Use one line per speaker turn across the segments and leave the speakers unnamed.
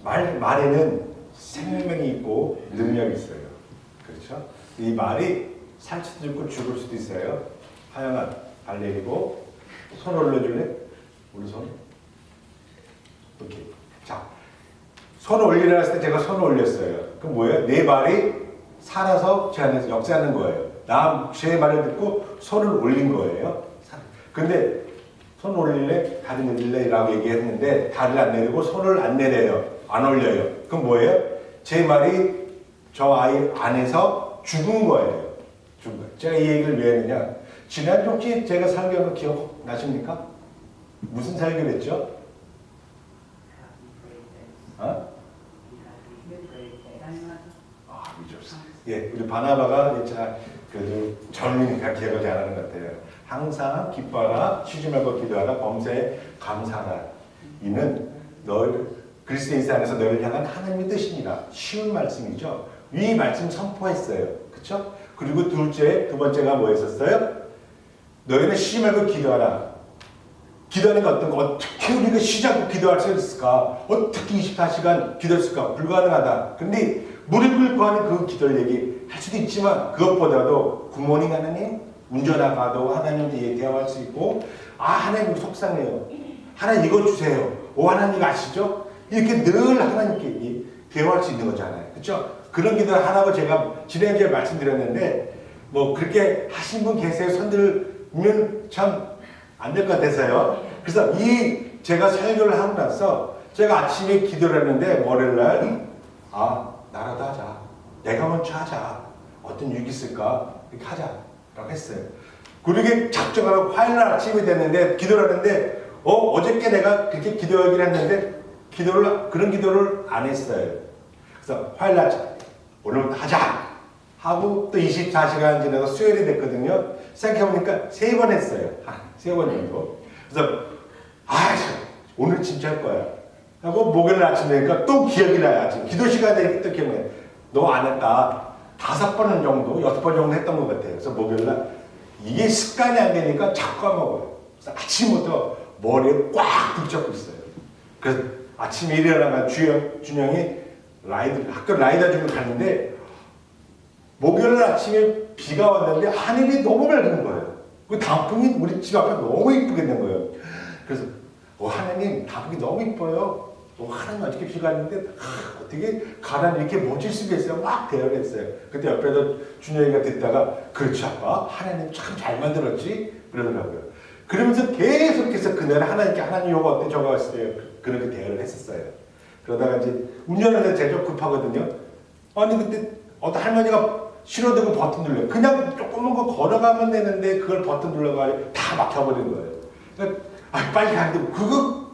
말에는 생명이 있고 능력이 있어요. 그렇죠? 이 말이 살 수도 있고 죽을 수도 있어요. 하영아, 발 내리고 손 올려줄래? 우리 손. 이렇게. 자, 손 올리라 했을 때 제가 손을 올렸어요. 그럼 뭐예요? 내 말이 살아서 제 안에서 역사하는 거예요. 제 말을 듣고 손을 올린 거예요. 근데 손 올릴래? 다리 내릴래? 라고 얘기했는데 다리를 안 내리고 손을 안 내려요. 안 올려요. 그럼 뭐예요? 제 말이 저 아이 안에서 죽은 거예요. 죽은 거예요. 제가 이 얘기를 왜 했느냐? 지난주 혹시 제가 설교한 거 기억나십니까? 무슨 설교를 했죠? 어? 예, 우리 바나바가 그래도 젊으니까 기억을 잘하는 것 같아요. 항상 기뻐하라, 쉬지 말고 기도하라, 범사에 감사하라. 이는 그리스도 안에서 너를 향한 하나님의 뜻이니라. 쉬운 말씀이죠. 이 말씀 선포했어요. 그렇죠? 그리고 두 번째가 뭐였었어요? 너희는 쉬지 말고 기도하라. 기도하는 게 어떤 거? 어떻게 우리가 쉬지 않고 기도할 수 있을까? 어떻게 24시간 기도할 수 있을까? 불가능하다. 근데 무릎 꿇고 하는 그 기도를 얘기할 수도 있지만 그것보다도 굿모닝 하나님, 운전하가도 하나님한테 대화할 수 있고 하나님 속상해요. 하나님 이거 주세요. 하나님 이거 아시죠? 이렇게 늘 하나님께 대화할 수 있는 거잖아요. 그렇죠? 그런 기도를 하라고 제가 지난주에 말씀드렸는데 뭐 그렇게 하신 분 계세요? 손들면 참 안 될 것 같아서요. 그래서 제가 설교를 하고 나서 제가 아침에 기도를 했는데 월요일날 나라도 하자. 내가 먼저 하자. 어떤 일이 있을까? 이렇게 하자라고 했어요. 그러게 작정하고 화요일날 아침이 됐는데 기도를 하는데 어저께 내가 그렇게 기도하기를 했는데 그런 기도를 안 했어요. 그래서 화요일날 오늘부터 하자 하고 또 24시간 지나서 수요일이 됐거든요. 생각해보니까 3번 했어요. 3번 정도. 그래서 오늘 진짜 할 거야 하고 목요일 아침 되니까 또 기억이 나요. 아침 기도 시간에 이렇게 또 기억나요. 너 안 했다. 5번 정도 6번 정도 했던 것 같아요. 그래서 목요일날 이게 습관이 안 되니까 자꾸 까먹어요. 그래서 아침부터 머리에 꽉 붙잡고 있어요. 그래서 아침에 일어나가 준영이 학교 라이더 주러 갔는데 목요일 아침에 비가 왔는데 하늘이 너무 맑은 거예요. 그 단풍이 우리 집 앞에 너무 이쁘게 된 거예요. 그래서 하나님 단풍이 너무 이뻐요. 하나님 어떻게 비가 왔는데 어떻게 가난 이렇게 멋질 수가 있어요. 막 대화를 했어요. 그때 옆에서 준영이가 듣다가 그렇지 아빠 하나님 참 잘 만들었지 그러더라고요. 그러면서 계속해서 그날 하나님께 하나님 요거 어때 저거 했어요. 그렇게 대화를 했었어요. 그러다가 이제 운전하는데 제가 좀 급하거든요. 아니 그때 어떤 할머니가 신호등을 버튼 눌러요. 그냥 조그만 거 걸어가면 되는데 그걸 버튼 눌러가지고 다 막혀버린 거예요. 그러니까 빨리 가는데 그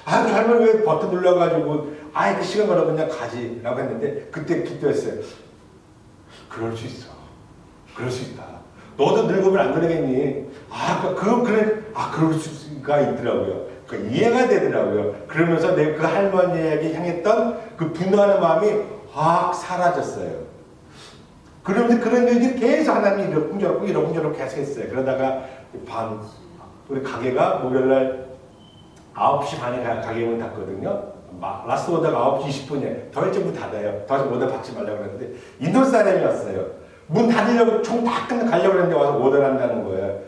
할머니 왜 버튼 눌러가지고 그 시간 걸어 그냥 가지 라고 했는데 그때 기도했어요. 그럴 수 있어. 그럴 수 있다. 너도 늙으면 안 그러겠니? 그럴 수가 있더라고요. 이해가 되더라고요. 그러면서 내 그 할머니에게 향했던 그 분노하는 마음이 확 사라졌어요. 그러면서 그런 일들이 계속 하나님이 이러쿵저러쿵 계속 했어요. 그러다가 우리 가게가 목요일날 9시 반에 가게 문 닫거든요. 라스트 오다가 9시 20분에 더 일찍 문 닫아요. 더 이상 오더 받지 말라고 그랬는데 인도 사람이 왔어요. 문 닫으려고 총 다 끝내 가려고 했는데 와서 오더를 한다는 거예요.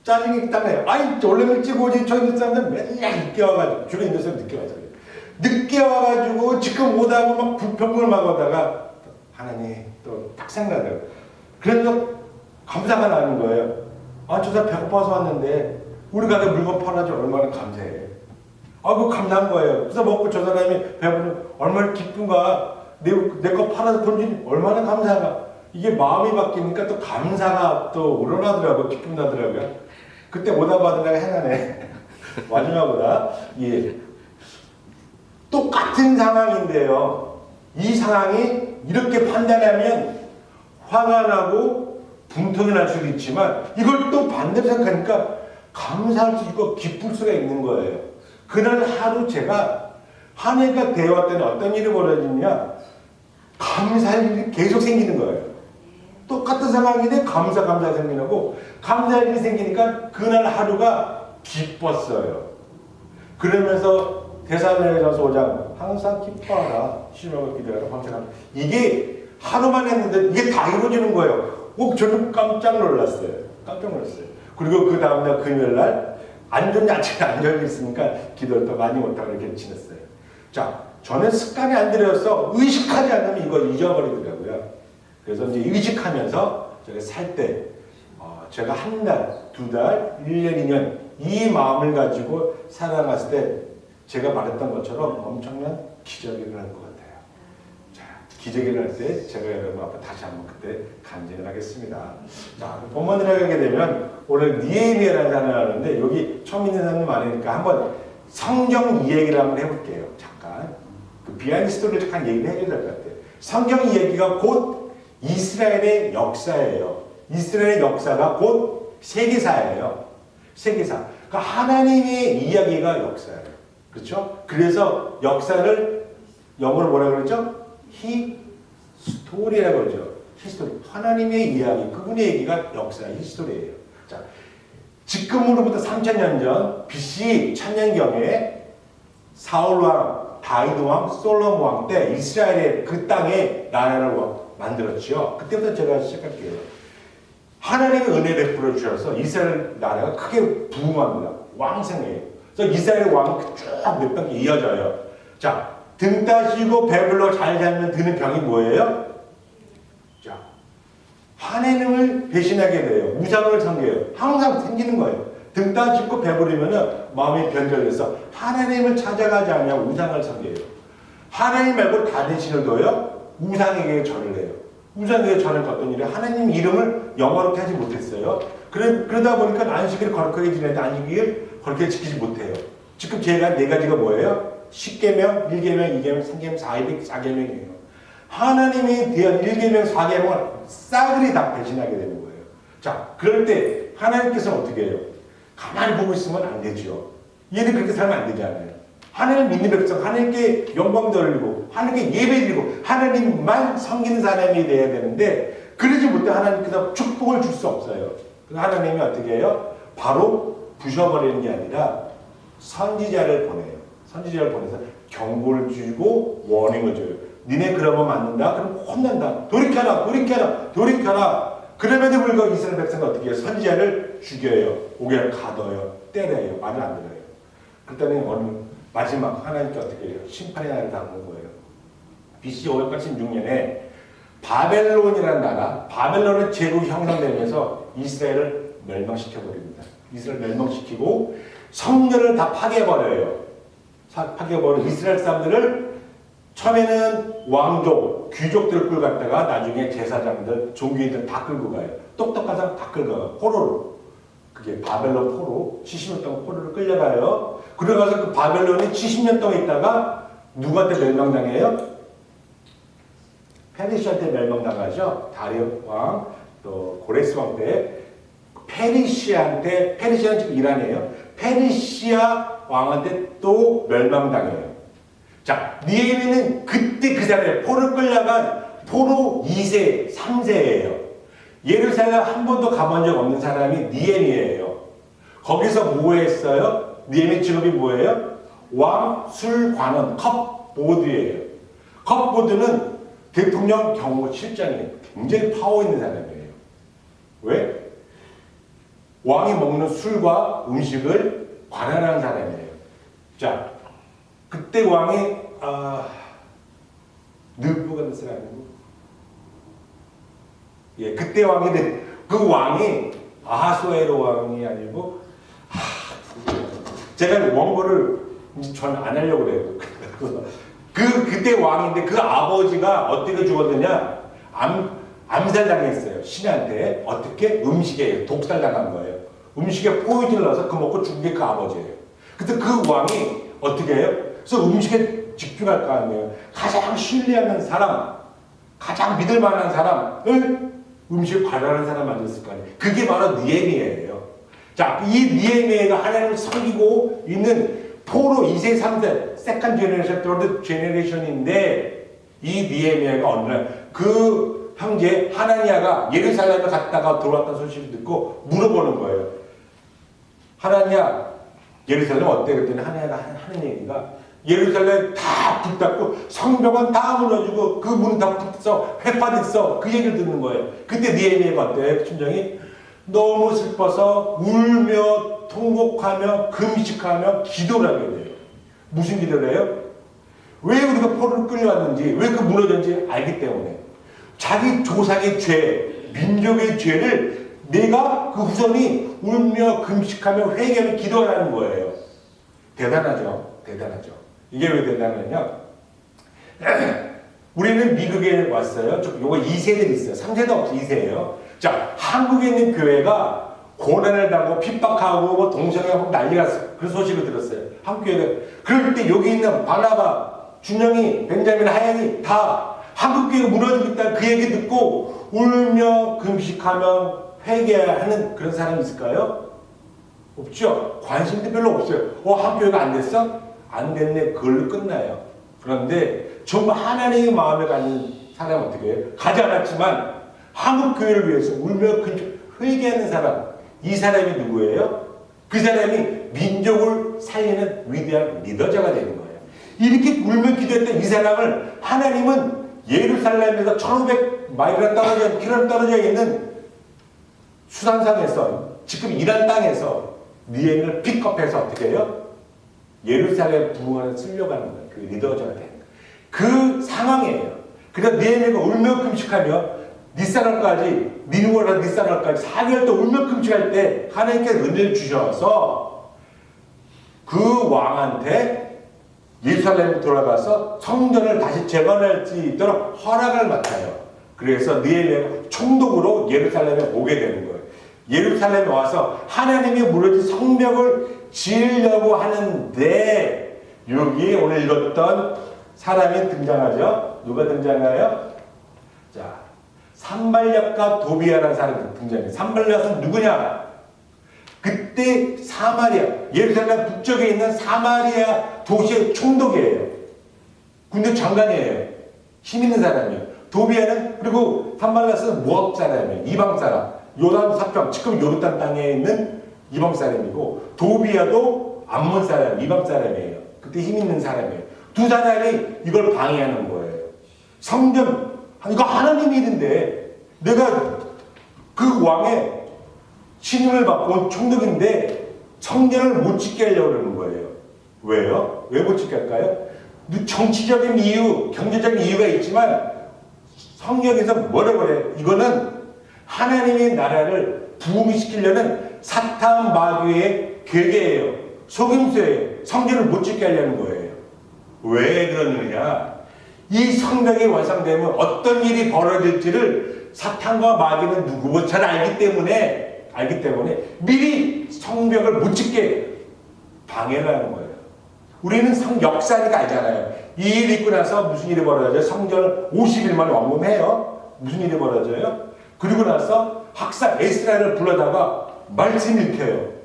짜증이 있다며요. 원래 일찍 오지. 저 인도 사람들 맨날 늦게 와가지고 주로 인도 사람 늦게 와서 그래요. 늦게 와가지고 지금 오다고 막 불평을 막 오다가 하나님 또 딱 생각나요. 그래서 감사가 나는 거예요. 저 사람 배고파서 왔는데 우리 가게 물건 팔아줘 얼마나 감사해. 그 감사한 거예요. 그래서 먹고 저 사람이 배고프면 얼마나 기쁜가. 내 거 팔아서 돈주니 얼마나 감사한가. 이게 마음이 바뀌니까 또 감사가 또 우러나더라고요. 기쁨 나더라고요. 그때 오다 받으려고 해나네. 마지막보다. 예. 똑같은 상황인데요. 이 상황이 이렇게 판단하면 화가 나고 분통이 날 수도 있지만 이걸 또 반대로 생각하니까 감사할 수 있고 기쁠 수가 있는 거예요. 그날 하루 제가 한 해가 되어왔더니 어떤 일이 벌어지냐 감사할 일이 계속 생기는 거예요. 똑같은 상황인데 감사 생기고 감사할 일이 생기니까 그날 하루가 기뻤어요. 그러면서 데살로니가서 5장 항상 기뻐하라 시험하고 기도하라 밤새라. 이게 하루만 했는데 이게 다 이루어지는 거예요. 저는 깜짝 놀랐어요. 깜짝 놀랐어요. 그리고 그 다음날 금요일날 안 좋은 아침에 안 열려 있으니까 기도를 더 많이 못하고 이렇게 지냈어요. 자, 저는 습관이 안 들여서 의식하지 않으면 이걸 잊어버리더라고요. 그래서 이제 의식하면서 제가 살 때 제가 한 달, 두 달, 1년, 2년 이 마음을 가지고 살아갔을 때 제가 말했던 것처럼 엄청난 기적이 일어날 것 같아요. 자, 기적이 일어날 때 제가 여러분 앞에 다시 한번 그때 간증을 하겠습니다. 자, 본문 들어가게 되면 오늘 니에미아라는 단어를 하는데 여기 처음 있는 사람이 많으니까 한번 성경 이야기를 한번 해볼게요. 잠깐. 그 비하인드 스토리를 잠깐 얘기를 해줘야 될 것 같아요. 성경 이야기가 곧 이스라엘의 역사예요. 이스라엘의 역사가 곧 세계사예요. 세계사. 그러니까 하나님의 이야기가 역사예요. 그렇죠? 그래서 역사를 영어로 뭐라 그러죠? 히스토리라고 그러죠. 히스토리. 하나님의 이야기, 그분의 얘기가 역사, 히스토리예요. 자, 지금으로부터 3000년 전 BC 1000년경에 사울 왕, 다윗 왕, 솔로몬 왕 때 이스라엘의 그 땅에 나라를 만들었죠. 그때부터 제가 시작할게요. 하나님의 은혜 베풀어 주셔서 이스라엘 나라가 크게 부흥합니다. 왕성해요. 그래서 이스라엘 왕이 쭉몇 병이 이어져요. 자, 등 따시고 배불러 잘 살면 드는 병이 뭐예요? 자, 하나님을 배신하게 돼요. 우상을 섬겨요. 항상 생기는 거예요. 등 따시고 배부르면 마음이 변절돼서 하나님을 찾아가지 않냐 우상을 섬겨요. 하나님 말고 다른 신을 둬요. 우상에게 절을 해요. 우상에게 절을 걷던 일에 하나님 이름을 영화롭게 하지 못했어요. 그러다 보니까 안식일을 거룩하게 지내는데 안식일 거룩하게 지키지 못해요. 지금 제가 네 가지가 뭐예요? 10계명, 1계명, 2계명, 3계명, 4계명이에요. 하나님에 대한 1계명, 4계명을 싸그리 다 배신하게 되는 거예요. 자, 그럴 때 하나님께서는 어떻게 해요? 가만히 보고 있으면 안 되죠. 얘는 그렇게 살면 안 되잖아요. 하나님 믿는 백성, 하나님께 영광 돌리고 하나님께 예배드리고 하나님만 섬기는 사람이 돼야 되는데 그러지 못해 하나님께서 축복을 줄 수 없어요. 그래서 하나님이 어떻게 해요? 바로 부셔버리는 게 아니라 선지자를 보내요. 선지자를 보내서 경고를 주고 워닝을 줘요. 니네 그러면 맞는다? 그럼 혼난다. 돌이켜라, 돌이켜라, 돌이켜라. 그럼에도 불구하고 이스라엘 백성은 어떻게 해요? 선지자를 죽여요. 오게 가둬요. 때려요. 말을 안 들어요. 그랬더니 어느 마지막 하나님께 어떻게 해요? 심판의 날을 당하는 거예요. BC 586년에 바벨론이라는 나라, 바벨론의 제국이 형성되면서 이스라엘을 멸망시켜버립니다. 이스라엘 멸망시키고 성전을 다 파괴해버려요. 파괴해버려 이스라엘 사람들을 처음에는 왕족, 귀족들을 끌고 갔다가 나중에 제사장들, 종교인들 다 끌고 가요. 똑똑한 사람 다 끌고 가요. 포로로. 그게 바벨론 포로, 70년 동안 포로를 끌려가요. 그래가서 그 바벨론이 70년 동안 있다가 누구한테 멸망당해요? 페르시아한테 멸망당하죠. 다리오 왕, 또 고레스 왕 때 페르시아한테, 페르시아는 지금 이란이에요. 페르시아 왕한테 또 멸망당해요. 자, 니에미는 그때 그 사람이에요. 포로를 끌려간 포로 2세, 3세예요. 예루살렘 한 번도 가본 적 없는 사람이 니에미예요. 거기서 뭐 했어요? 니에미 직업이 뭐예요? 왕술관원, 컵보드예요. 컵보드는 대통령 경호실장이에요. 굉장히 파워 있는 사람이에요. 왜? 왕이 먹는 술과 음식을 관할하는 사람이에요. 자, 그때 왕이 느부갓네살 아니고 예, 그때 왕이 그 왕이 아하수에로 왕이 아니고 제가 원고를 전 안 하려고 그래요. 그때 왕인데 그 아버지가 어떻게 죽었느냐? 암살당했어요. 신한테 어떻게 음식에 독살당한 거예요. 음식에 포이즌을 넣어서 그 먹고 죽은 게 그 아버지예요. 그때 그 왕이 어떻게 해요? 그래서 음식에 집중할 거 아니에요. 가장 신뢰하는 사람, 가장 믿을 만한 사람을 음식을 관할하는 사람 만들었을 거 아니에요. 그게 바로 니에미아예요. 자, 이 니에미아가 하나님을 섬기고 있는 포로 2세, 3세, 세컨 제너레이션, 더드 제너레이션인데 이 니에미아가 어느 날 그 형제 하나니아가 예루살렘에 갔다가 들어왔다는 소식을 듣고 물어보는 거예요. 하나니아, 예루살렘 어때? 그랬더니 하나니아가 하는 얘기가 예루살렘 다 불탔고 성벽은 다 무너지고 그 문은 다 불탔어. 회파됐어. 그 얘기를 듣는 거예요. 그때 느헤미야가 어때요? 심정이 너무 슬퍼서 울며 통곡하며 금식하며 기도를 하게 돼요. 무슨 기도를 해요? 왜 우리가 포로로 끌려왔는지, 왜 그 무너졌는지 알기 때문에 자기 조상의 죄, 민족의 죄를 내가 그 후손이 울며 금식하며 회개하며 기도하는 거예요. 대단하죠. 대단하죠. 이게 왜 대단하냐? 우리는 미국에 왔어요. 요거 2세들이 있어요. 3세도 없어 2세예요. 자, 한국에 있는 교회가 고난을 당하고 핍박하고 뭐 동성애하고 난리가 났어요. 그 소식을 들었어요. 한국 교회가. 그럴 때 여기 있는 바나바, 준영이, 벤자민, 하영이 다 한국 교회가 무너지고 있다 그 얘기 듣고 울며 금식하며 회개하는 그런 사람이 있을까요? 없죠. 관심도 별로 없어요. 한국 교회가 안 됐어? 안 됐네. 그걸로 끝나요. 그런데 정말 하나님의 마음에 가는 사람은 어떻게 해요? 가지 않았지만 한국 교회를 위해서 울며 회개하는 사람. 이 사람이 누구예요? 그 사람이 민족을 살리는 위대한 리더자가 되는 거예요. 이렇게 울며 기도했던 이 사람을 하나님은 예루살렘에서 1500마일이나 떨어져, 킬로미터 떨어져 있는 수산상에서 지금 이란 땅에서 느헤미야를 픽업해서 어떻게 해요? 예루살렘 부흥을 쓰려고 하는 거예요. 그 리더자가 되는 거예요. 그 상황이에요. 그래서 느헤미야가 울며 금식하며 니산월까지 니누어라 니산월까지 4개월 동안 울며 금식할 때 하나님께서 은혜를 주셔서 그 왕한테 예루살렘에 돌아가서 성전을 다시 재건할 수 있도록 허락을 맡아요. 그래서 느헤미야가 총독으로 예루살렘에 오게 되는 거예요. 예루살렘에 와서 하나님이 무너진 성벽을 지으려고 하는데 여기에 오늘 읽었던 사람이 등장하죠. 누가 등장해요? 자, 산발락과 도비아라는 사람이 등장해요. 산발락은 누구냐? 그때 사마리아, 예루살렘 북쪽에 있는 사마리아 도시의 총독이에요. 군대 장관이에요. 힘 있는 사람이에요. 도비아는, 그리고 산발락은 모압 사람이에요. 이방 사람. 요단 사평, 지금 요르단 땅에 있는 이방 사람이고, 도비아도 암몬 사람, 이방 사람이에요. 그때 힘 있는 사람이에요. 두 사람이 이걸 방해하는 거예요. 성전, 이거 하나님 일인데, 내가 그 왕의 신임을 받고 온 총독인데 성전을 못 짓게 하려고 그러는 거예요. 왜요? 왜 못 짓게 할까요? 정치적인 이유, 경제적인 이유가 있지만 성경에서 뭐라고 그래요? 이거는 하나님의 나라를 부흥시키려는 사탄 마귀의 계계예요. 속임수예요. 성전을 못 짓게 하려는 거예요. 왜 그러느냐? 이 성벽이 완성되면 어떤 일이 벌어질지를 사탄과 마귀는 누구보다 잘 알기 때문에 미리 성벽을 못 짓게 방해를 하는 거예요. 우리는 역사니까 알잖아요. 이 일 있고 나서 무슨 일이 벌어져요? 성전을 50일 만에 완공해요. 무슨 일이 벌어져요? 그리고 나서 학사 에스라를 불러다가 말씀 읽혀요.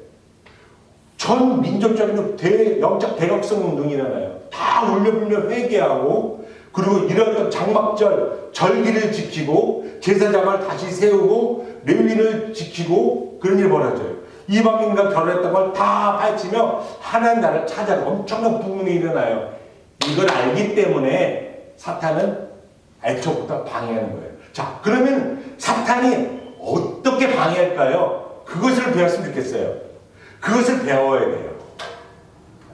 전 민족적인 영적 대각성 운동이 일어나요. 다 울며불며 회개하고, 그리고 이런 장막절 절기를 지키고 제사장을 다시 세우고 레위인을 지키고 그런 일이 벌어져요. 이방인과 결혼했던 걸 다 파헤치며 하나님 나라를 찾아가 엄청난 부흥이 일어나요. 이걸 알기 때문에 사탄은 애초부터 방해하는 거예요. 자, 그러면 사탄이 어떻게 방해할까요? 그것을 배웠으면 좋겠어요. 그것을 배워야 돼요.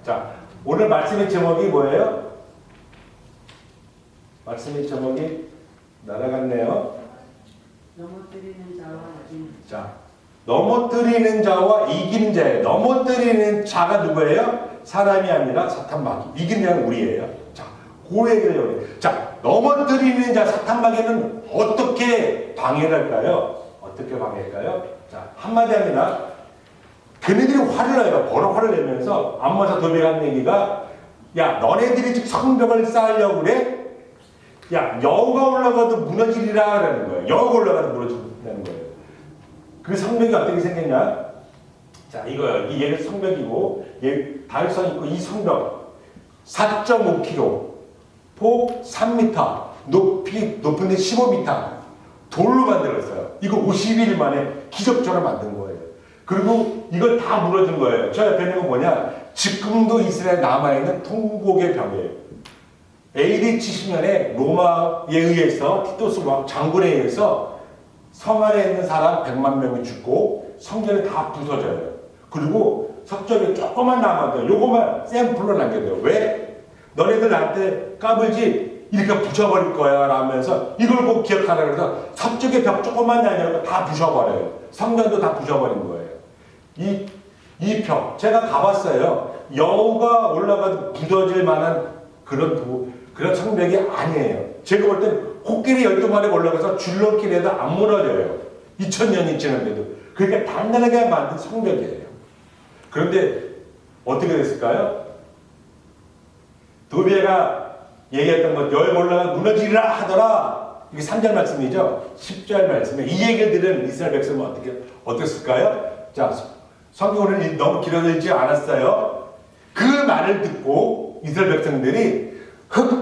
자, 오늘 말씀의 제목이 뭐예요? 말씀의 제목이 날아갔네요.
넘어뜨리는 자와 이기는 자.
자, 넘어뜨리는 자와 이기는 자예요. 넘어뜨리는 자가 누구예요? 사람이 아니라 사탄 마귀. 이기는 자는 우리예요. 자, 그 얘기를 해요. 자, 넘어뜨리는 자, 사탄 마귀는 어떻게 방해를 할까요? 어떻게 방해할까요? 자, 한마디 합니다. 그네들이 화를 내요. 버럭 화를 내면서 암모사 도비가 한 얘기가, 야, 너네들이 지금 성벽을 쌓으려고 그래? 야, 여우가 올라가도 무너지리라 라는 거예요. 여우가 올라가도 무너지라는 거예요. 그 성벽이 어떻게 생겼냐? 자, 이거요. 이 얘는 성벽이고, 얘 다윗성 있고, 이 성벽 4.5km, 폭 3m, 높은 데 15m, 돌로 만들었어요. 이거 50일 만에 기적처럼 만든 거예요. 그리고 이걸 다 무너진 거예요. 저 옆에 있는 거 뭐냐? 지금도 이스라엘 남아있는 통곡의 병이에요. AD 70년에 로마에 의해서 티토스 왕 장군에 의해서 성 안에 있는 사람 100만 명이 죽고 성전이 다 부서져요. 그리고 석전이 조금만 남아도 요거만 샘플로 남겨둬요. 왜? 너네들 나한테 까불지 이렇게 부셔버릴 거야 라면서 이걸 꼭 기억하라 그래서 서쪽의 벽 조금만 남겨놓고 다 부셔버려요. 성전도 다 부셔버린 거예요. 이 벽 제가 가봤어요. 여우가 올라가도 부서질 만한 그런 성벽이 아니에요. 제가 볼 땐 코끼리 12마리가 올라가서 줄넘기라도 안 무너져요. 2000년이 지났는데도. 그러니까 단단하게 만든 성벽이에요. 그런데 어떻게 됐을까요? 도비에가 얘기했던 것, 여기 올라가 무너지리라 하더라. 이게 3절 말씀이죠. 10절 말씀에 이 얘기를 들은 이스라엘 백성은 어땠을까요? 자, 성경은 너무 길어지지 않았어요. 그 말을 듣고 이스라엘 백성들이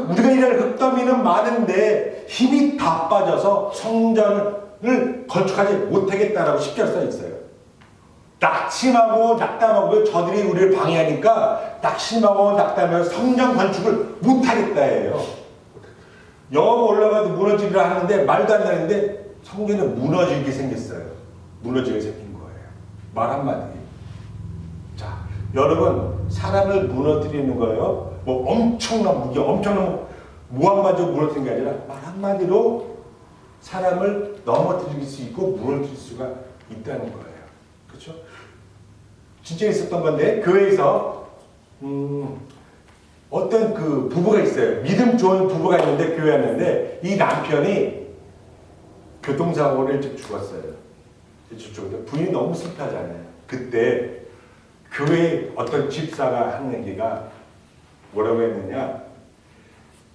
우리가 일할 흙더미는 많은데 힘이 다 빠져서 성전을 건축하지 못하겠다라고 10절 써 있어요. 낙심하고 낙담하고 저들이 우리를 방해하니까 낙심하고 낙담하면서 성전 건축을 못하겠다예요. 여기 올라가도 무너지리라 하는데 말도 안 되는데 성전이 무너지게 생겼어요. 무너지게 생긴 거예요. 말 한마디. 자, 여러분 사람을 무너뜨리는 거예요. 뭐 엄청난 무기, 엄청난 무한마저 무너뜨리는 게 아니라 말 한마디로 사람을 넘어뜨릴 수 있고 무너뜨릴 수가 있다는 거예요. 그렇죠? 진짜 있었던 건데 교회에서 어떤 그 부부가 있어요. 믿음 좋은 부부가 있는데 교회 왔는데 이 남편이 교통사고로 일찍 죽었어요. 부인이 너무 슬퍼하잖아요. 그때 교회 어떤 집사가 한 얘기가 뭐라고 했느냐,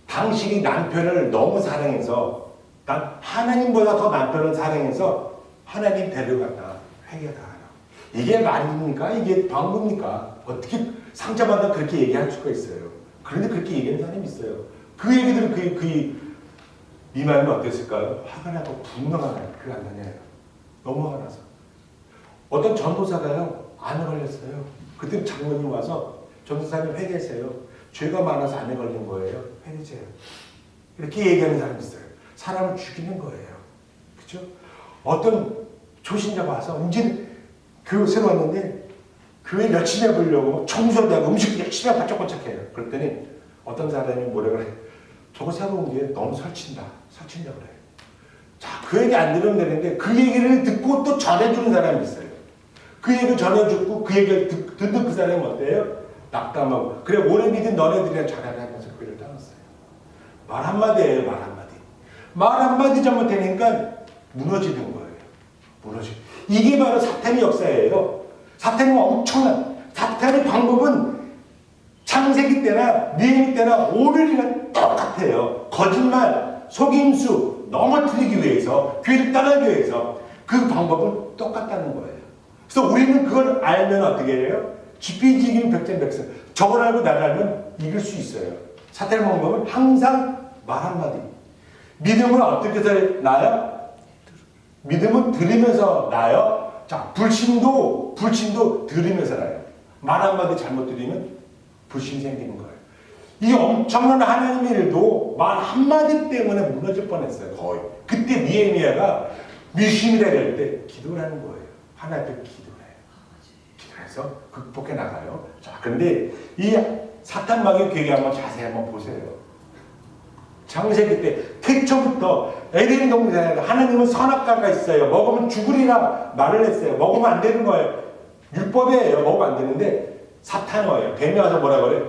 당신이 남편을 너무 사랑해서 난 하나님보다 더 남편을 사랑해서 하나님 데려갔다 회개다. 이게 말입니까? 이게 방법입니까? 어떻게 상처받아 그렇게 얘기할 수가 있어요. 그런데 그렇게 얘기하는 사람이 있어요. 그 얘기들은 이 마음이 어땠을까요? 화가 나고 분노가 나요. 그게 안 나냐요. 너무 화가 나서. 어떤 전도사가요, 암에 걸렸어요. 그때 장로님 와서 전도사님 회개하세요. 죄가 많아서 암에 걸린 거예요. 회개하세요. 이렇게 얘기하는 사람이 있어요. 사람을 죽이는 거예요. 그렇죠? 어떤 초신자가 와서 이제 교회 왔는데 교회 열심히 해보려고 청소도 하고 음식 열심히 하고 바짝바짝해요. 그랬더니 어떤 사람이 뭐라 그래? 저거 새로운 게 너무 설친다 그래요. 자, 그 얘기 안 들으면 되는데 그 얘기를 듣고 또 전해주는 사람이 있어요. 그 얘기를 전해주고 그 얘기를 듣는 그 사람이 어때요? 낙담하고 그래 오래 믿은 너네들이랑 잘하라 하면서 그를 따랐어요. 말 한마디예요. 말 한마디 잘못되니까 무너지는 거예요. 이게 바로 사탄의 역사예요. 사탄은 엄청난, 사탄의 방법은 창세기 때나 니에미 때나 오늘이나 똑같아요. 거짓말, 속임수, 넘어뜨리기 위해서, 교회를 떠나기 위해서 그 방법은 똑같다는 거예요. 그래서 우리는 그걸 알면 어떻게 해요? 지피지기는 백전백승. 저걸 알고 나를 알면 이길 수 있어요. 사탄의 방법은 항상 말 한마디. 믿음은 어떻게 해서 나요? 믿음은 들으면서 나요. 자, 불신도 들으면서 나요. 말 한마디 잘못 들으면 불신이 생기는 거예요. 이 엄청난 하나님의 일도 말 한마디 때문에 무너질 뻔했어요. 거의. 그때 니에미야가 미심이라 할 때 기도를 하는 거예요. 하나님 앞에 기도해서 극복해 나가요. 자, 그런데 이 사탄 마귀 계획 한번 자세히 한번 보세요. 창세기 때 태초부터 에덴 동산에 하나님은 선악과가 있어요. 먹으면 죽으리라 말을 했어요. 먹으면 안 되는 거예요. 율법이에요. 먹으면 안 되는데 사탄 거예요. 뱀이 와서 뭐라 그래?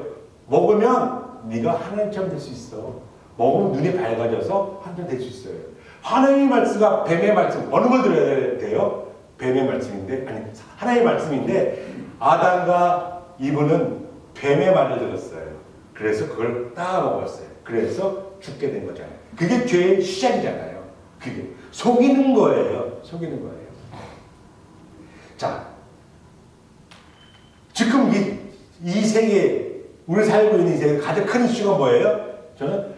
먹으면 네가 하나님처럼 될 수 있어. 먹으면 눈이 밝아져서 하나님 될 수 있어요. 하나님의 말씀과 뱀의 말씀 어느 걸 들어야 돼요? 뱀의 말씀인데 아니 하나님의 말씀인데 아담과 이브는 뱀의 말을 들었어요. 그래서 그걸 따라 먹었어요. 그래서 죽게 된 거잖아요. 그게 죄의 시작이잖아요. 그게 속이는 거예요. 자, 지금 이 세계, 우리 살고 있는 이 세계 가장 큰 이슈가 뭐예요? 저는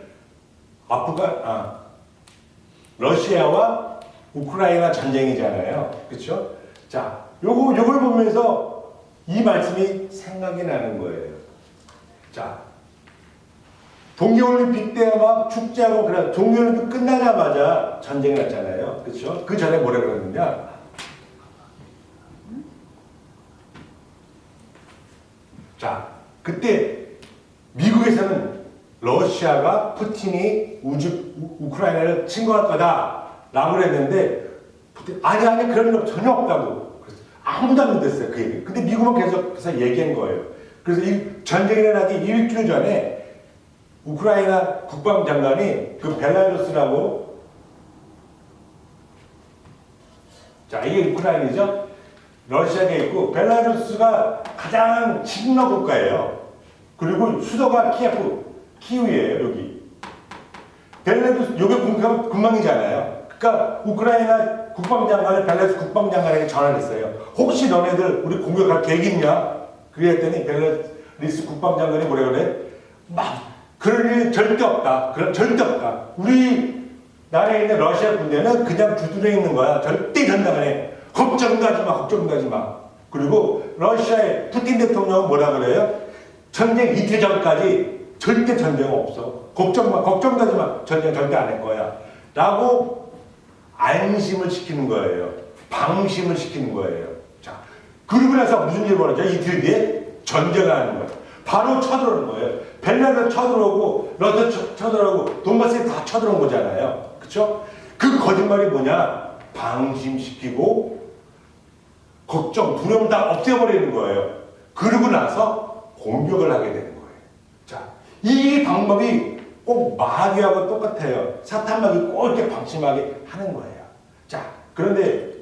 러시아와 우크라이나 전쟁이잖아요. 그렇죠? 자, 요걸 보면서 이 말씀이 생각이 나는 거예요. 자, 동계올림픽 때 막 축제하고 그래 동계올림픽 끝나자마자 전쟁이 났잖아요. 그렇죠? 그 전에 뭐라 그랬느냐? 자, 그때 미국에서는 러시아가 푸틴이 우크라이나를 침공할 거다라고 그랬는데 아니 그런 일 전혀 없다고. 그래서 아무도 안 믿었어요 그 얘기. 근데 미국은 계속해서 얘기한 거예요. 그래서 이 전쟁이 일어나기 일주일 전에 우크라이나 국방장관이 그 벨라루스라고, 자 이게 우크라이나죠. 러시아가 있고 벨라루스가 가장 친러 국가예요. 그리고 수도가 키우예요. 여기 벨라루스 여기 공격은 금방이잖아요. 그러니까 우크라이나 국방장관이 벨라루스 국방장관에게 전화를 했어요. 혹시 너네들 우리 공격할 계획 있냐? 그랬더니 벨라루스 국방장관이 뭐라 그래? 막 그럴 일 절대 없다. 그럼 절대 없다. 우리 나라에 있는 러시아 군대는 그냥 두드려 있는 거야. 절대 전당 안 해. 걱정도 하지 마. 걱정도 하지 마. 그리고 러시아의 푸틴 대통령은 뭐라 그래요? 전쟁 이틀 전까지 절대 전쟁 없어. 걱정도 하지 마. 전쟁 절대 안 할 거야. 라고 안심을 시키는 거예요. 방심을 시키는 거예요. 자, 그리고 나서 무슨 일이 벌어져? 이틀 뒤에 전쟁을 하는 거예요. 바로 쳐들어오는 거예요. 벨라루스 쳐들어오고 러시아 쳐들어오고 돈바스에 다 쳐들어온 거잖아요. 그렇죠? 그 거짓말이 뭐냐? 방심시키고 걱정, 두려움 다 없애버리는 거예요. 그러고 나서 공격을 하게 되는 거예요. 자, 이 방법이 꼭 마귀하고 똑같아요. 사탄마귀 꼭 이렇게 방심하게 하는 거예요. 자, 그런데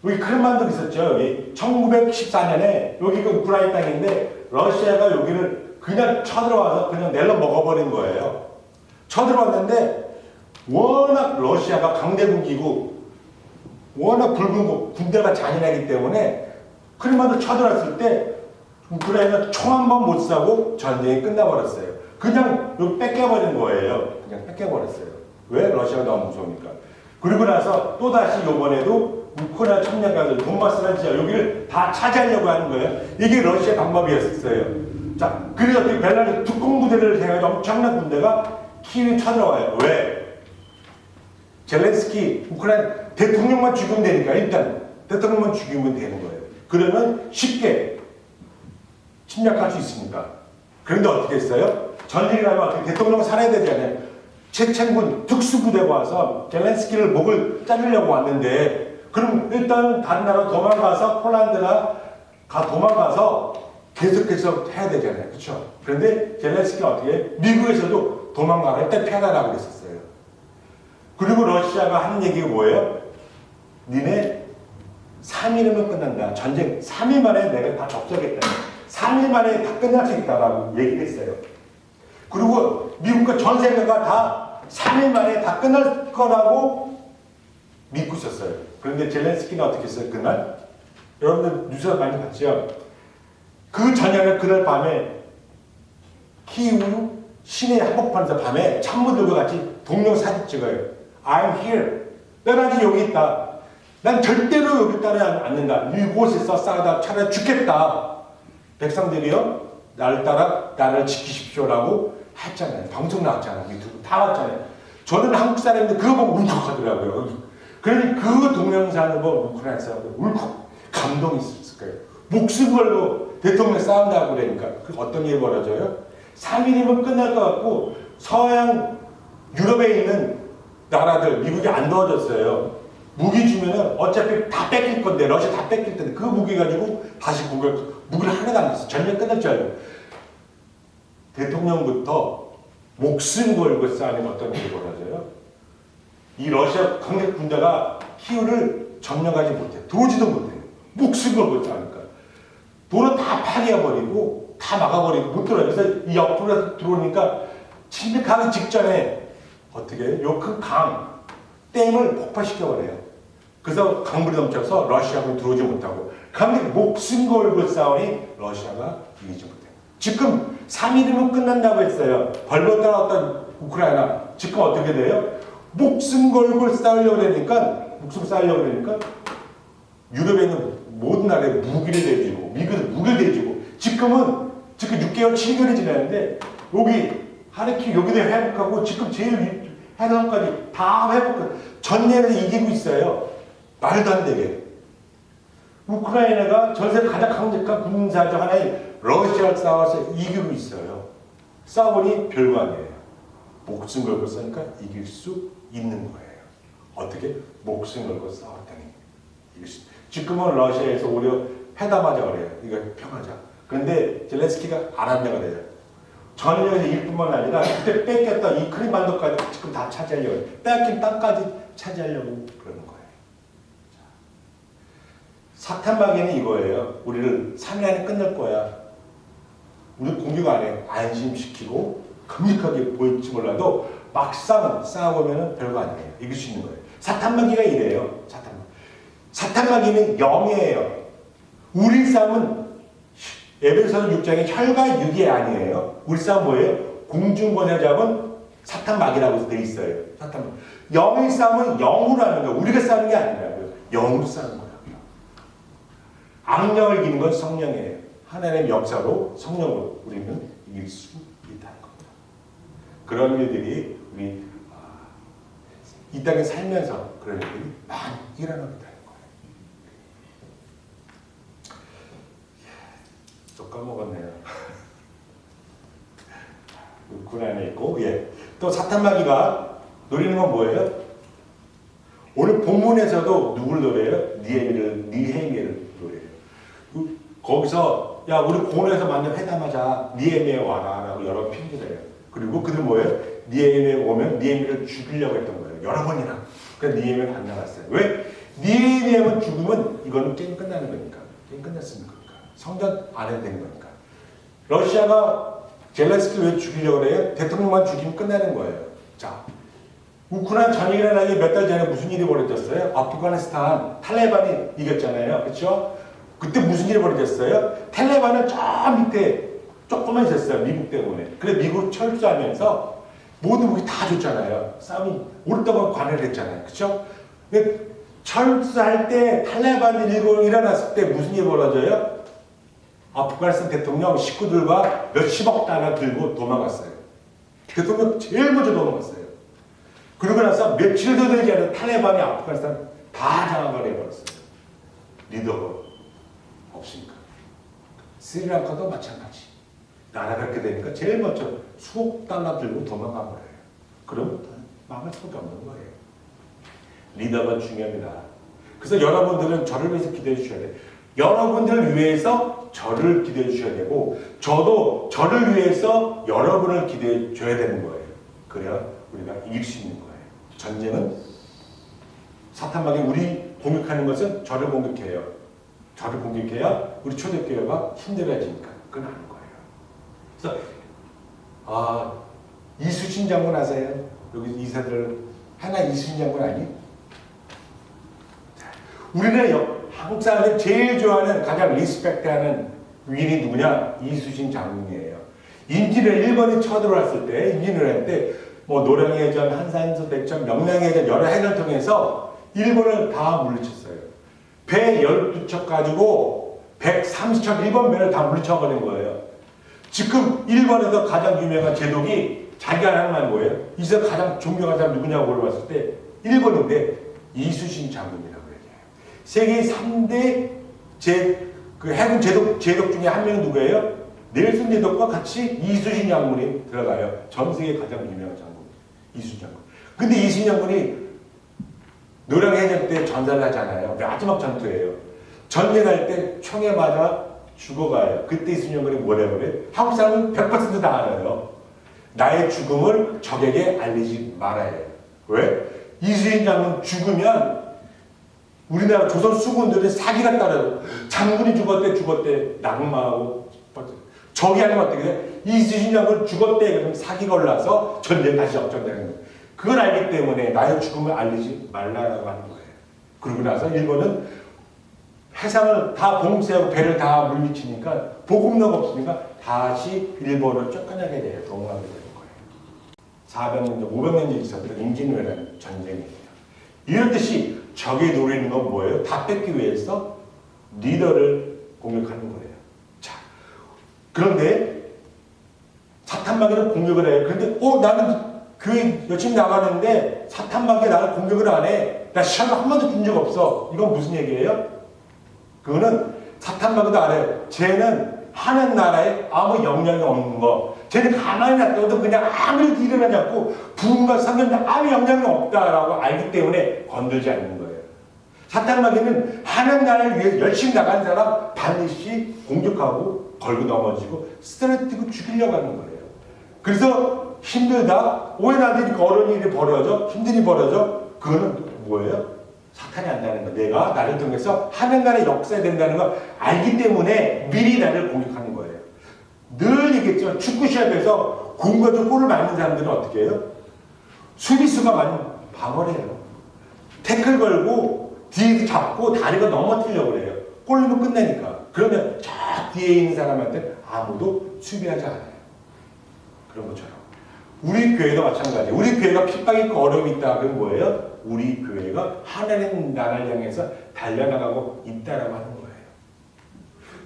여기 크림반도 있었죠. 여기 1914년에 여기가 우크라이나 땅인데 러시아가 여기를 그냥 쳐들어와서 그냥 내려 먹어버린 거예요. 쳐들어왔는데 워낙 러시아가 강대국이고 워낙 붉은 군대가 잔인하기 때문에 크림반도 쳐들어왔을 때 우크라이나 총 한 번 못 쏴고 전쟁이 끝나버렸어요. 그냥 여기 뺏겨버린 거예요. 그냥 뺏겨버렸어요. 왜? 러시아가 너무 무서우니까. 그리고 나서 또다시 이번에도 우크라이나 점령가서 돈바스라는 지역 여기를 다 차지하려고 하는 거예요. 이게 러시아 방법이었어요. 자, 그래서 벨라루스 특공부대를 해가지고 엄청난 군대가 키위에 쳐들어와요. 왜? 젤렌스키 우크라이나 대통령만 죽이면 되니까 일단 대통령만 죽이면 되는 거예요. 그러면 쉽게 침략할 수 있습니다. 그런데 어떻게 했어요? 전쟁이 나면 어떻게 대통령 살아야 되잖아요. 체첸군 특수부대가 와서 젤렌스키를 목을 자르려고 왔는데 그럼 일단 다른 나라 도망가서 폴란드나 도망가서 계속해서 해야 되잖아요. 그렇죠? 그런데 젤렌스키가 어떻게 해? 미국에서도 도망가라. 일단 피하라고 그랬었어요. 그리고 러시아가 하는 얘기가 뭐예요? 니네 3일이면 끝난다. 전쟁 3일 만에 내가 다 접수하겠다. 3일 만에 다 끝날 수 있다라고 얘기를 했어요. 그리고 미국과 전 세계가 다 3일 만에 다 끝날 거라고 믿고 있었어요. 그런데 젤렌스키는 어떻게 했어요? 그날? 여러분들 뉴스 많이 봤죠? 그 저녁에 그날 밤에 키이우 시내 한복판에서 밤에 참모들과 같이 동영사진 찍어요. I'm here. 난 아직 여기 있다. 난 절대로 여기 따르지 않는다. 이곳에서 싸우다 차라리 죽겠다. 백성들이요, 나를 따라 나를 지키십시오라고 했잖아요. 방송 나왔잖아요. 유튜브 다 왔잖아요. 저는 한국 사람인데 그거 보고 울컥하더라고요. 그러니 그 동영상을 보고 우크라이나 사람들 울컥 감동이 있었을 거예요. 목숨 걸고 대통령 싸운다고 그러니까 그 어떤 일이 벌어져요? 3일이면 끝날 것 같고 서양 유럽에 있는 나라들 미국이 안 도와줬어요. 무기 주면은 어차피 다 뺏길 건데 러시아 다 뺏길 텐데 그 무기 가지고 다시 무기를 하나도 안 줬어. 전쟁 끝날 줄 알고 대통령부터 목숨 걸고 싸우면 어떤 일이 벌어져요? 이 러시아 강력 군대가 키우를 점령하지 못해. 들어오지도 못해요. 목숨 걸고 싸우니까. 도로 다 파괴해버리고 다 막아버리고 못 들어요. 그래서 이 옆으로 들어오니까 침략하기 직전에 어떻게 해요? 요 큰 강, 댐을 폭파시켜버려요. 그래서 강물이 넘쳐서 러시아군이 들어오지 못하고 강대 목숨 걸고 싸우니 러시아가 이기지 못해요. 지금 3일이면 끝난다고 했어요. 벌벌 따라왔던 우크라이나 지금 어떻게 돼요? 목숨 걸고 싸우려고 그러니까 유럽에 있는 모든 나라에 무기를 대주고 미국은 무기를 대주고 지금 6개월 7개월이 지났는데 여기 하르키 여기도 회복하고 지금 제일 해상까지 다 회복하고 전쟁에서 이기고 있어요. 말도 안 되게. 우크라이나가 전 세계 가장 강력한 군사적 하나인 러시아를 싸워서 이기고 있어요. 싸우니 별거 아니에요. 목숨 걸고 싸니까 이길 수 있는 거예요. 어떻게? 목숨 걸고 싸웠다니 이길 수. 지금은 러시아에서 오히려 회담하자 그래요. 이거 평하자. 그런데 젤렌스키가 안 한다고 그래요. 전쟁에서 일 뿐만 아니라 그때 뺏겼던 이 크림반도까지 지금 다 차지하려고 해요. 뺏긴 땅까지 차지하려고 그러는 거예요. 사탄마귀는 이거예요. 우리를 3일 안에 끝낼 거야. 우리 공격 안 해. 안심시키고 금직하게 보일지 몰라도 막상 싸워보면 별거 아니에요. 이길 수 있는 거예요. 사탄마귀가 이래요. 사탄마귀는 영이에요. 우리 싸움은 에베소서 6장의 혈과 육이 아니에요. 우리 싸움 뭐예요? 공중권을 잡은 사탄마귀라고 되어 있어요. 사탄마귀. 영의 싸움은 영으로 하는 거예요. 우리가 싸우는 게 아니라고요. 영으로 싸우는 거예요. 악령을 이기는 건 성령이에요. 하나님의 역사로 성령으로 우리는 이길 수 있다는 겁니다. 그런 일들이 우리 이 땅에 살면서 그런 일들이 많이 일어나고 있다는 거예요. 또 까먹었네요. 군안에 있고, 또 사탄마귀가 노리는 건 뭐예요? 오늘 본문에서도 누굴 노래요? 니헤미야를 노래요. 거기서 야 우리 고노에서 만나 회담하자. 니헤미야 와라 라고 여러 핑계대요. 그리고 그들 뭐예요? 니헤미야 오면 니헤미야를 죽이려고 했던 거예요. 여러 번이나. 그래서 니헤미야는 안 나갔어요. 왜? 니헤미야만 죽으면 이거는 게임 끝나는 거니까. 게임 끝났으니까. 성전 안 해도 되는 거니까. 러시아가 젤렌스키를 왜 죽이려고 그래요? 대통령만 죽이면 끝나는 거예요. 자, 우크라이나 전쟁이 일어나기 몇 달 전에 무슨 일이 벌어졌어요? 아프가니스탄 탈레반이 이겼잖아요. 그렇죠? 그때 무슨 일이 벌어졌어요? 탈레반은 저 밑에 조금만 있었어요. 미국 때문에. 그래 미국 철수하면서 모든 무기 다 줬잖아요. 싸움이 오랫동안 관여를 했잖아요. 그렇죠? 철수할 때 탈레반이 일어났을 때 무슨 일이 벌어져요? 아프가니스탄 대통령 식구들과 몇십억 달러 들고 도망갔어요. 대통령 제일 먼저 도망갔어요. 그러고 나서 며칠도 되지 않은 탈레반이 아프가니스탄 다 장악을 해버렸어요. 리더가 없으니까. 스리랑카도 마찬가지. 나라가 그렇게 되니까 제일 먼저 수억 달러 들고 도망간 거예요. 그러면 망할 수밖에 없는 거예요. 리더가 중요합니다. 그래서 여러분들은 저를 위해서 기도해 주셔야 돼요. 여러분들을 위해서 저를 기도해 주셔야 되고 저도 저를 위해서 여러분을 기도해 줘야 되는 거예요. 그래야 우리가 이길 수 있는 거예요. 전쟁은 사탄마귀 우리 공격하는 것은 저를 공격해요. 저를 공격해야 우리 초대교회가 힘들어지니까 그건 아는 거예요. 그래서 이수신 장군 아세요? 여기 이사들 하나 이수신 장군 아니? 우리는 한국 사람들이 제일 좋아하는 가장 리스펙트하는 위인이 누구냐? 이수신 장군이에요. 임진왜란 일본이 쳐들어왔을 때 임진왜란 때 뭐 노량해전, 한산소 대천, 명량해전 여러 해전을 통해서 일본을 다 물리쳤어요. 배 12척 가지고 130척 일본 배를 다 물리쳐버린 거예요. 지금 일본에서 가장 유명한 제독이 자기가 하는 말이 뭐예요? 이서 가장 존경하는 사람 누구냐고 물어봤을 때 일본인데 이수신 장군이라고 얘기해요. 세계 3대 해군 제독 중에 한 명이 누구예요? 넬슨 제독과 같이 이수신 장군이 들어가요. 전 세계 가장 유명한 장군. 이수신 장군. 근데 이수신 장군이 노량해전 때 전사를 하잖아요. 마지막 전투예요. 전쟁할 때 총에 맞아 죽어가요. 그때 이수신 장군이 뭐라고 그래? 한국 사람은 100%다 알아요. 나의 죽음을 적에게 알리지 말아야 해요. 왜? 이수신 장군 죽으면 우리나라 조선 수군들이 사기가 따라요. 장군이 죽었대 낙마하고 적이 하는 건 어떻게 돼? 이수신 장군 죽었대 그러면 사기가 올라서 전쟁 다시 역전되는 거예요. 그걸 알기 때문에 나의 죽음을 알리지 말라라고 하는 거예요. 그러고 나서 일본은 해상을 다 봉쇄하고 배를 다 물리치니까 보급로가 없으니까 다시 일본을 쫓겨나게 돼요. 동원하게 되는 거예요. 400년, 500년 있었던 임진왜란 전쟁이에요. 이런 뜻이 적이 노리는 건 뭐예요? 다 뺏기 위해서 리더를 공격하는 거예요. 자, 그런데 사탄마귀는 공격을 해요. 그런데 나는 교회 열심히 나가는데 사탄마귀가 나를 공격을 안 해. 나 시험을 한 번도 준 적 없어. 이건 무슨 얘기예요? 그거는 사탄마귀도 알아요. 쟤는 하는 나라에 아무 영향이 없는 거. 쟤는 가만히 놔둬도 그냥 아무 일도 일어나지 않고 부흥과 성경에 아무 영향이 없다라고 알기 때문에 건들지 않는 거예요. 사탄마귀는 하는 나라를 위해 열심히 나가는 사람 반드시 공격하고 걸고 넘어지고 쓰러뜨리고 죽이려고 하는 거예요. 그래서 힘들다. 왜 나한테 이렇게 어려운 일이 벌어져? 힘든 일이 벌어져? 그거는 뭐예요? 사탄이 한다는 거. 내가 나를 통해서 하는 나라의 역사에 된다는 걸 알기 때문에 미리 나를 공격하는 거예요. 늘 얘기했지만 축구 시합에서 공격적으로 골을 맞는 사람들은 어떻게 해요? 수비수가 많이 방어를 해요. 태클 걸고 뒤에서 잡고 다리가 넘어뜨리려고 해요. 골로 끝내니까. 그러면 저 뒤에 있는 사람한테 아무도 수비하지 않아요. 그런 것처럼. 우리 교회도 마찬가지예요. 우리 교회가 핍박이 있고 어려움이 있다. 그건 뭐예요? 우리 교회가 하나님 나라를 향해서 달려나가고 있다라고 하는 거예요.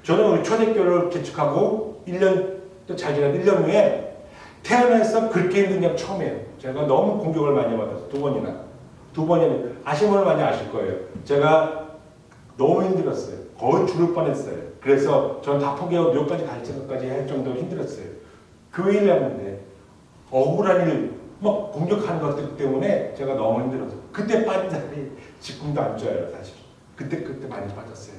저는 우리 초대교회를 개척하고 1년 또 잘 지난 1년 후에 태어나서 그렇게 힘든 게 처음이에요. 제가 너무 공격을 많이 받아서 두 번이나 아시는 분은 많이 아실 거예요. 제가 너무 힘들었어요. 거의 죽을 뻔했어요. 그래서 저는 다 포기하고 뉴욕까지 가르치기까지 할 정도로 힘들었어요. 교회 일 하는데 억울한 일, 막 공격하는 것들 때문에 제가 너무 힘들어서 그때 빠진 살이 지금도 안 좋아요. 사실 그때 많이 빠졌어요.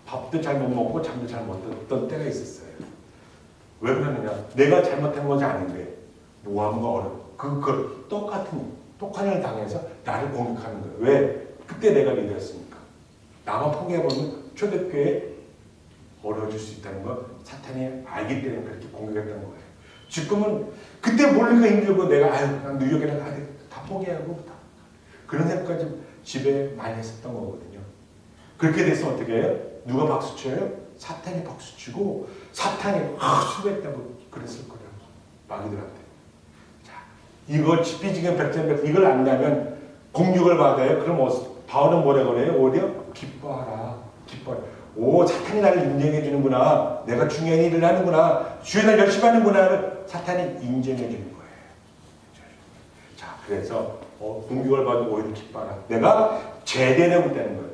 밥도 잘 못 먹고 잠도 잘 못 잤던 때가 있었어요. 왜 그러느냐? 내가 잘못한 것이 아닌데 모함과 어려움 그걸 똑같은 일을 당해서 나를 공격하는 거예요. 왜? 그때 내가 리더였으니까. 나만 포기해버리면 초대교회에 어려워질 수 있다는 걸 사탄이 알기 때문에 그렇게 공격했던 거예요. 지금은 그때 몰리가 힘들고 내가 난 뉴욕에는 다 포기하고 그런 생각까지 집에 많이 했었던 거거든요. 그렇게 돼서 어떻게 해요? 누가 박수 쳐요? 사탄이 박수 치고 사탄이 수고했다고 그랬을 거예요. 마귀들한테. 자, 이거 지피지경 백전백 이걸 안다면 공격을 받아요. 그럼 바울은 뭐라 그래요? 오히려 기뻐하라. 기뻐하라. 오, 사탄이 나를 인정해 주는구나. 내가 중요한 일을 하는구나. 주의 날 열심히 하는구나를 사탄이 인정해 주는 거예요. 자, 그래서 공격을 받고 오히려 기뻐하라. 내가 제대로 있다는 거예요.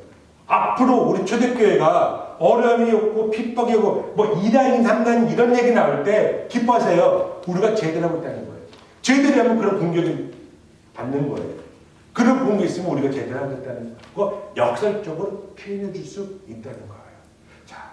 앞으로 우리 초대교회가 어려움이 없고 핍박이 없고 뭐 2단, 3단 이런 얘기 나올 때 기뻐하세요. 우리가 제대로 하고 있다는 거예요. 제대로 하면 그런 공격을 받는 거예요. 그런 공격이 있으면 우리가 제대로 하고 있다는 거 역설적으로 표현해 줄 수 있다는 거예요. 자,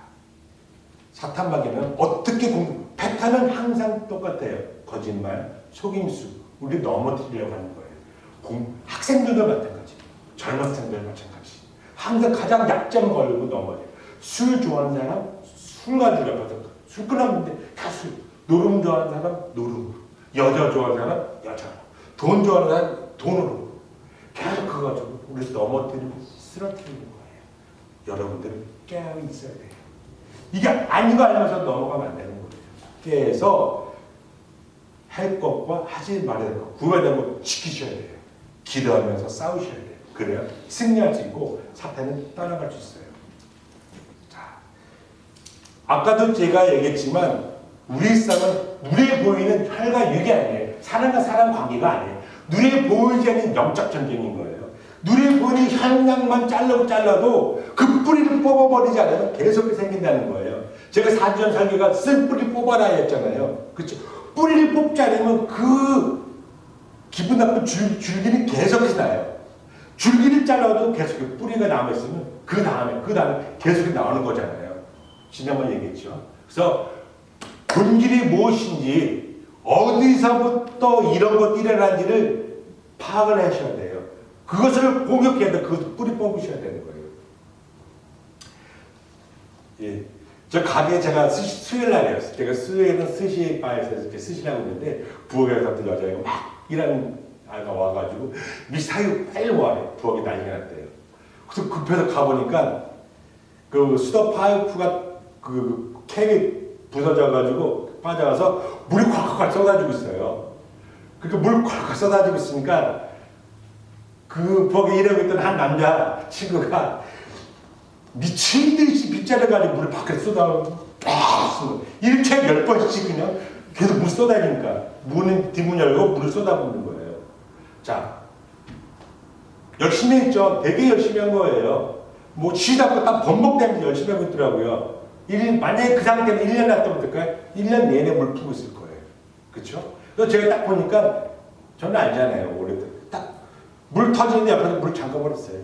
사탄마귀는 어떻게 패턴은 항상 똑같아요. 거짓말, 속임수, 우리 넘어뜨리려고 하는 거예요. 학생들도 마찬가지, 젊은생들 마찬가지. 항상 가장 약점 걸고 넘어져요. 술 좋아하는 사람, 술 가지고 옆에서 술 끊었는데 다 술. 노름 좋아하는 사람, 노름. 여자 좋아하는 사람, 여자. 돈 좋아하는 사람, 돈으로. 계속 그거 가지고 우리 넘어뜨리고 쓰러뜨리는 거예요. 여러분들은 깨어 있어야 돼요. 이게 아닌 거 알면서 넘어가면 안 되는 거예요. 깨서 할 것과 하지 말아야 될 것, 구별되고 지키셔야 돼요. 기도하면서 싸우셔야 돼요. 그래야 승리할 수 있고 사탄은 따라갈 수 있어요. 자, 아까도 제가 얘기했지만 우리 삶은 눈에 보이는 혈과 육이 아니에요. 사람과 사람 관계가 아니에요. 눈에 보이지 않는 영적 전쟁인 거예요. 눈에 보이는 혈량만 잘라도 그 뿌리를 뽑아버리지 않아요. 계속 생긴다는 거예요. 제가 4주 전 설교가 쓴 뿌리 뽑아라 했잖아요. 그렇죠? 뿌리를 뽑지 않으면 그 기분 나쁜 줄기는 계속 나요. 줄기를 잘라도 계속 뿌리가 남아있으면 그 다음에 계속 나오는 거잖아요. 지난번 얘기했죠. 그래서 본질이 무엇인지 어디서부터 이런 것이 일어난지를 파악을 하셔야 돼요. 그것을 공격해야 돼. 그 뿌리 뽑으셔야 되는 거예요. 예. 저 가게에 제가 수요일 날이에요. 제가 수요일은 스시바에서 이렇게 스시라고 있는데 부엌에 갔던 여자애가 막 일하는 아이가 와가지고 미사유 빨리 와래. 부엌이 난리가 났대요. 그래서 급해서 가보니까 그 수도 파이프가 그 캡이 부서져가지고 빠져가서 물이 콸콸콸 쏟아지고 있어요. 그러니까 물 콸콸 쏟아지고 있으니까 그 부엌에 일하고 있던 한 남자 친구가 미친 듯이 빗자루 가지고 물을 밖에 쏟아놓고 일주일에 10번씩 그냥 계속 물 쏟아지니까 문은 뒷문 열고 물을 쏟아붓는 거예요. 자, 열심히 했죠. 되게 열심히 한 거예요. 뭐 쉬다가 딱 번복되면서 열심히 하고 있더라고요. 만약에 그 상태는 1년 놨다면 어떨까요? 1년 내내 물 푸고 있을 거예요. 그렇죠? 그래서 제가 딱 보니까 저는 알잖아요. 올해도 딱 물 터지는데 옆에서 물을 잠가버렸어요.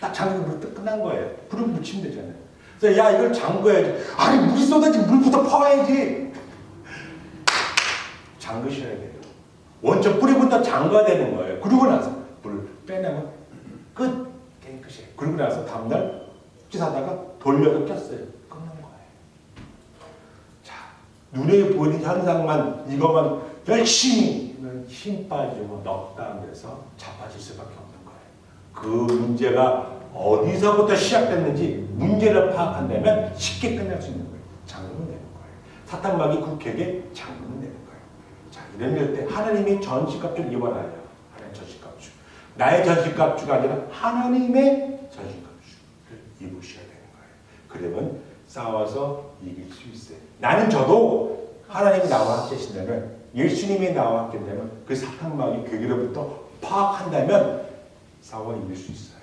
딱 잠그고 물 끝난 거예요. 불을 묻히면 되잖아요. 그래서 야 이걸 잠궈야지. 아니 물이 쏟아지면 물부터 퍼야지. 잠그셔야 돼요. 원천 뿌리부터 잠가야 되는 거예요. 그러고 나서 물 빼내면 끝. 깨끗이. 그러고 나서 다음날 찌사다가 돌려서 꼈어요. 끝난 거예요. 자, 눈에 보이는 현상만 이것만 열심히 힘 빠지고 넉다운돼서 자빠질 수밖에 없는 거예요. 그 문제가 어디서부터 시작됐는지 문제를 파악한다면 쉽게 끝날 수 있는 거예요. 잠그면 되는 거예요. 사탄막이 국회에 잠그면 되는 거예요. 자, 이럴 때 하나님이 전시갑주를 입어라요. 하나님 전시갑주. 나의 전시갑주가 아니라 하나님의 전시갑주를 입으셔야 되는 거예요. 그러면 싸워서 이길 수 있어요. 나는 저도 하나님이 나와 함께 하신다면, 예수님이 나와 함께 한다면 그 사탄막이 괴기로부터 파악한다면 싸워 이길 수 있어요.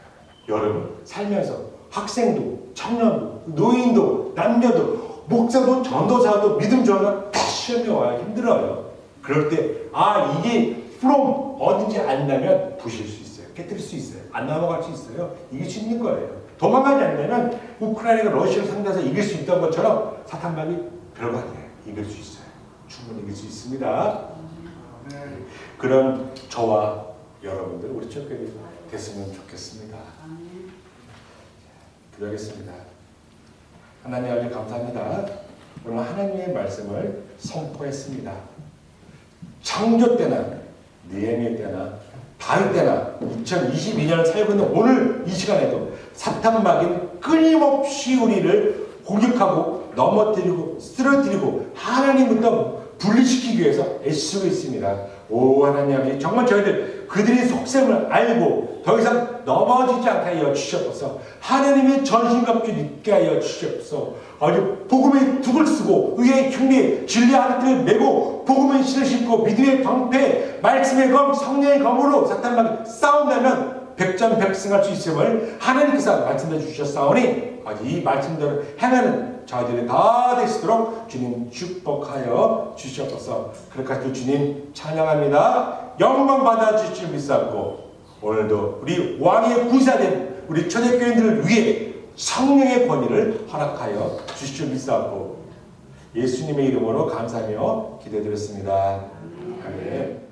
여러분 살면서 학생도 청년도 노인도 남녀도 목사도 전도사도 믿음 전도 다 시험이 와야 힘들어요. 그럴 때 이게 from 어딘지 안다면 부실 수 있어요. 깨뜨릴 수 있어요. 안 넘어갈 수 있어요. 이길 수 있는 거예요. 도망가지 않으면 우크라이나가 러시아를 상대해서 이길 수 있던 것처럼 사탄막이 별거 아니에요. 이길 수 있어요. 충분히 이길 수 있습니다. 그런 저와 여러분들 우리 축복이 됐으면 좋겠습니다. 기도하겠습니다. 하나님 아버지 감사합니다. 오늘 하나님의 말씀을 선포했습니다. 창조 때나 느헤미야 때나 다윗 때나 2022년을 살고 있는 오늘 이 시간에도 사탄막인 끊임없이 우리를 공격하고 넘어뜨리고 쓰러뜨리고 하나님부터 분리시키기 위해서 애쓰고 있습니다. 오 하나님 아버지 정말 저희들 그들의 속셈을 알고 더 이상 넘어지지 않게 하여 주시옵소서. 하나님의 전신갑주 입게 하여 주시옵소서. 아주 복음의 둑을 쓰고 의의 흉리 진리의 아들을 메고 복음의 신을 신고 믿음의 방패 말씀의 검 성령의 검으로 사탄막이 싸운다면 백전백승할 수 있음을 하나님께서 말씀해 주셨사오니 이 말씀대로 행하는 저희들이 다 되시도록 주님 축복하여 주시옵소서. 그렇게 주님 찬양합니다. 영광 받아 주실 믿사옵고 오늘도 우리 왕의 군사된 우리 초대교인들을 위해 성령의 권위를 허락하여 주실 믿사옵고 예수님의 이름으로 감사하며 기도드렸습니다. 아멘.